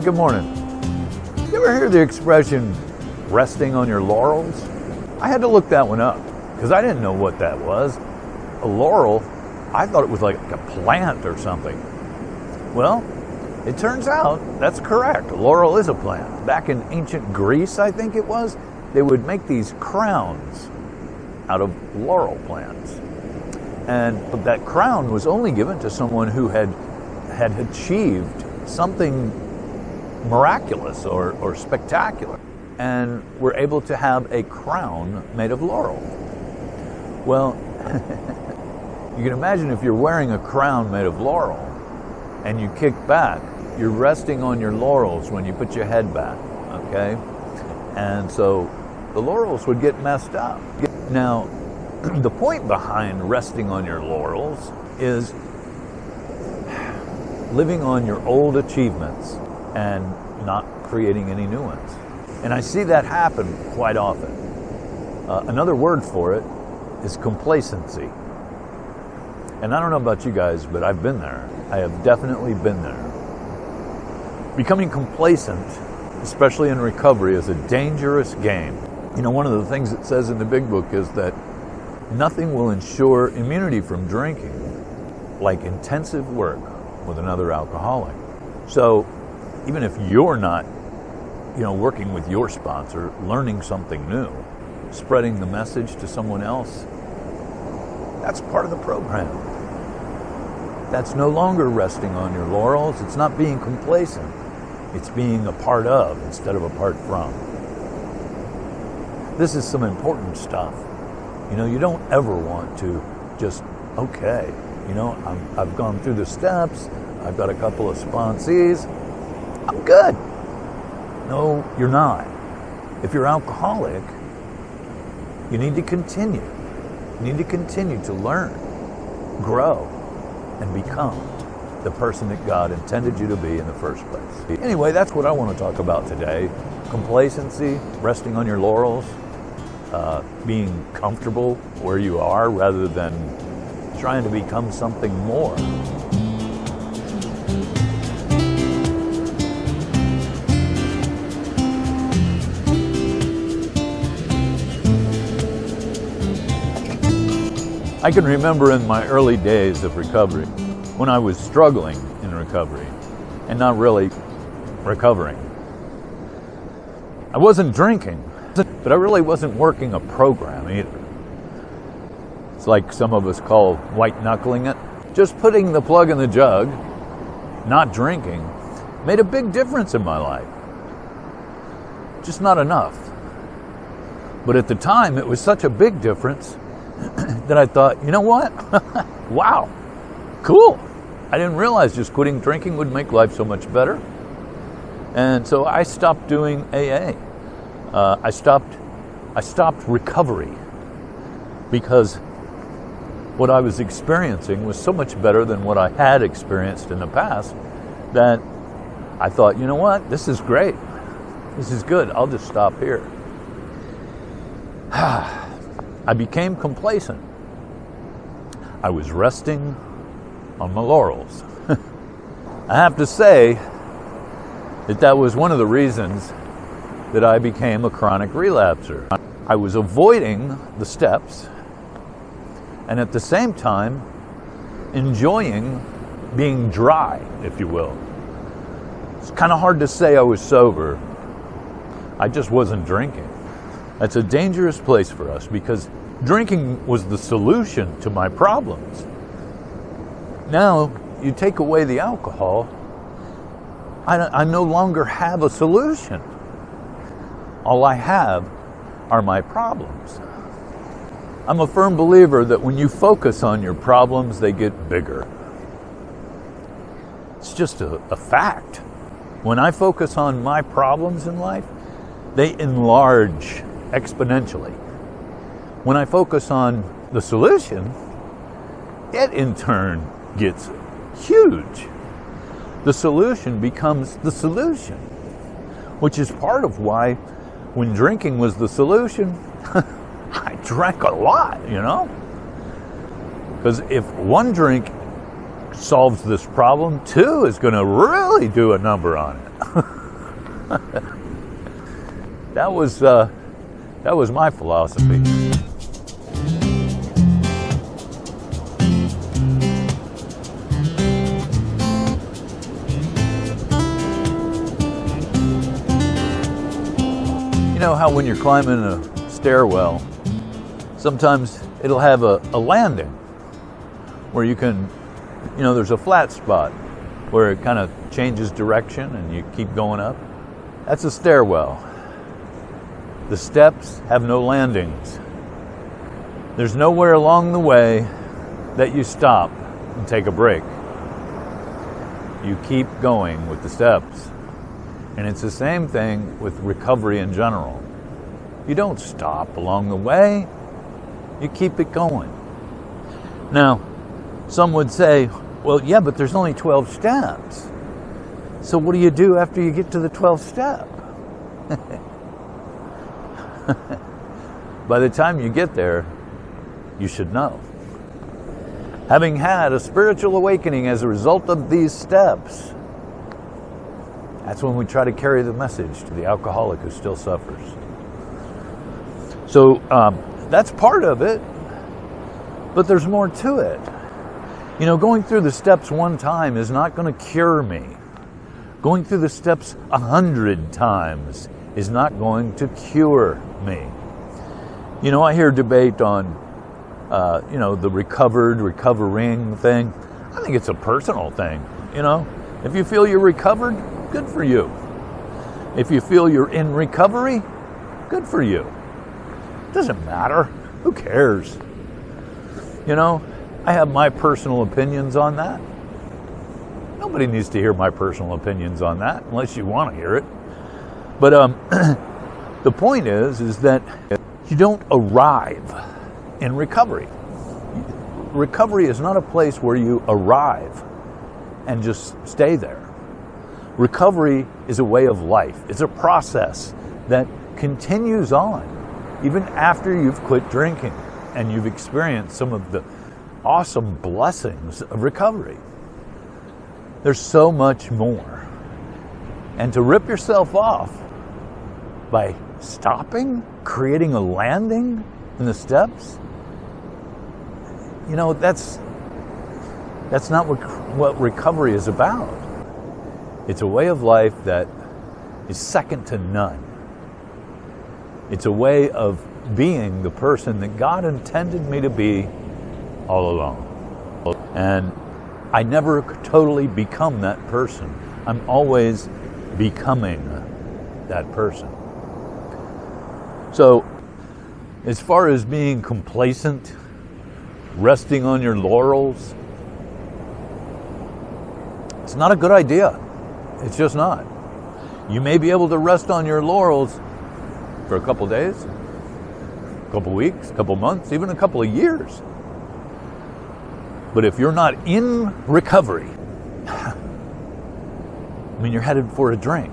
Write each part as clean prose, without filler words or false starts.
good morning. You ever hear the expression, resting on your laurels? I had to look that one up because I didn't know what that was. A laurel, I thought it was like a plant or something. Well, it turns out that's correct. A laurel is a plant. Back in ancient Greece, I think it was, they would make these crowns out of laurel plants. And that crown was only given to someone who had achieved something miraculous or spectacular, and were able to have a crown made of laurel. Well, you can imagine if you're wearing a crown made of laurel and you kick back, you're resting on your laurels when you put your head back, okay? And so the laurels would get messed up. Now, the point behind resting on your laurels is living on your old achievements and not creating any new ones. And I see that happen quite often. Another word for it is complacency. And I don't know about you guys, but I've been there. I have definitely been there. Becoming complacent, especially in recovery, is a dangerous game. You know, one of the things it says in the big book is that nothing will ensure immunity from drinking like intensive work with another alcoholic. So even if you're not, working with your sponsor, learning something new, spreading the message to someone else, that's part of the program. That's no longer resting on your laurels. It's not being complacent. It's being a part of instead of apart from. This is some important stuff. You don't ever want to just, okay, I've gone through the steps, I've got a couple of sponsees, I'm good. No, you're not. If you're alcoholic, you need to continue. You need to continue to learn, grow, and become the person that God intended you to be in the first place. Anyway, that's what I want to talk about today. Complacency, resting on your laurels, being comfortable where you are rather than trying to become something more. I can remember in my early days of recovery, when I was struggling in recovery and not really recovering. I wasn't drinking, but I really wasn't working a program either. It's like some of us call white knuckling it. Just putting the plug in the jug, not drinking, made a big difference in my life. Just not enough. But at the time, it was such a big difference that I thought, you know what? Wow, cool. I didn't realize just quitting drinking would make life so much better. And so I stopped doing AA. I stopped recovery because what I was experiencing was so much better than what I had experienced in the past that I thought, you know what? This is great. This is good. I'll just stop here. I became complacent. I was resting on my laurels. I have to say that was one of the reasons that I became a chronic relapser. I was avoiding the steps and at the same time enjoying being dry, if you will. It's kind of hard to say I was sober. I just wasn't drinking. That's a dangerous place for us because drinking was the solution to my problems. Now, you take away the alcohol, I no longer have a solution. All I have are my problems. I'm a firm believer that when you focus on your problems, they get bigger. It's just a fact. When I focus on my problems in life, they enlarge exponentially. When I focus on the solution, it in turn gets huge. The solution becomes the solution, which is part of why when drinking was the solution, I drank a lot, Because if one drink solves this problem, two is going to really do a number on it. That was my philosophy. You know how when you're climbing a stairwell, sometimes it'll have a landing where you can, there's a flat spot where it kind of changes direction and you keep going up. That's a stairwell. The steps have no landings. There's nowhere along the way that you stop and take a break. You keep going with the steps. And it's the same thing with recovery in general. You don't stop along the way. You keep it going. Now, some would say, well, yeah, but there's only 12 steps. So what do you do after you get to the 12th step? By the time you get there, you should know. Having had a spiritual awakening as a result of these steps, that's when we try to carry the message to the alcoholic who still suffers. So that's part of it, but there's more to it. Going through the steps one time is not going to cure me. Going through the steps 100 times is not going to cure me. I hear debate on, the recovering thing. I think it's a personal thing, If you feel you're recovered, good for you. If you feel you're in recovery, good for you. Doesn't matter. Who cares? I have my personal opinions on that. Nobody needs to hear my personal opinions on that unless you want to hear it. But the point is that you don't arrive in recovery. Recovery is not a place where you arrive and just stay there. Recovery is a way of life. It's a process that continues on even after you've quit drinking and you've experienced some of the awesome blessings of recovery. There's so much more. And to rip yourself off by stopping, creating a landing in the steps, that's not what recovery is about. It's a way of life that is second to none. It's a way of being the person that God intended me to be all along. And I never totally become that person. I'm always becoming that person. So, as far as being complacent, resting on your laurels, it's not a good idea. It's just not. You may be able to rest on your laurels for a couple days, a couple weeks, a couple months, even a couple of years. But if you're not in recovery, you're headed for a drink.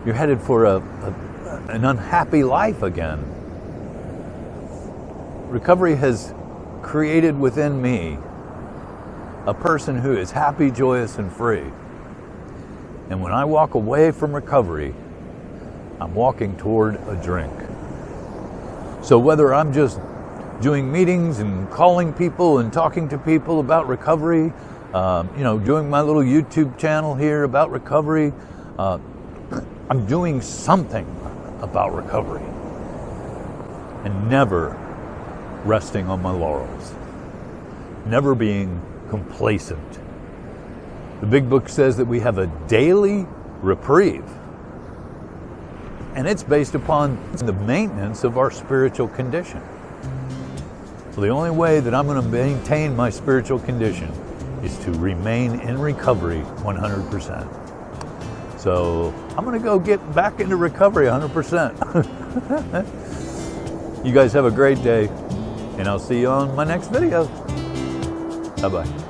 You're headed for an unhappy life again. Recovery has created within me a person who is happy, joyous, and free. And when I walk away from recovery, I'm walking toward a drink. So whether I'm just doing meetings and calling people and talking to people about recovery, doing my little YouTube channel here about recovery, I'm doing something about recovery and never resting on my laurels, never being complacent. The big book says that we have a daily reprieve, and it's based upon the maintenance of our spiritual condition. So the only way that I'm going to maintain my spiritual condition is to remain in recovery 100%. So I'm going to go get back into recovery 100%. You guys have a great day, and I'll see you on my next video. Bye-bye.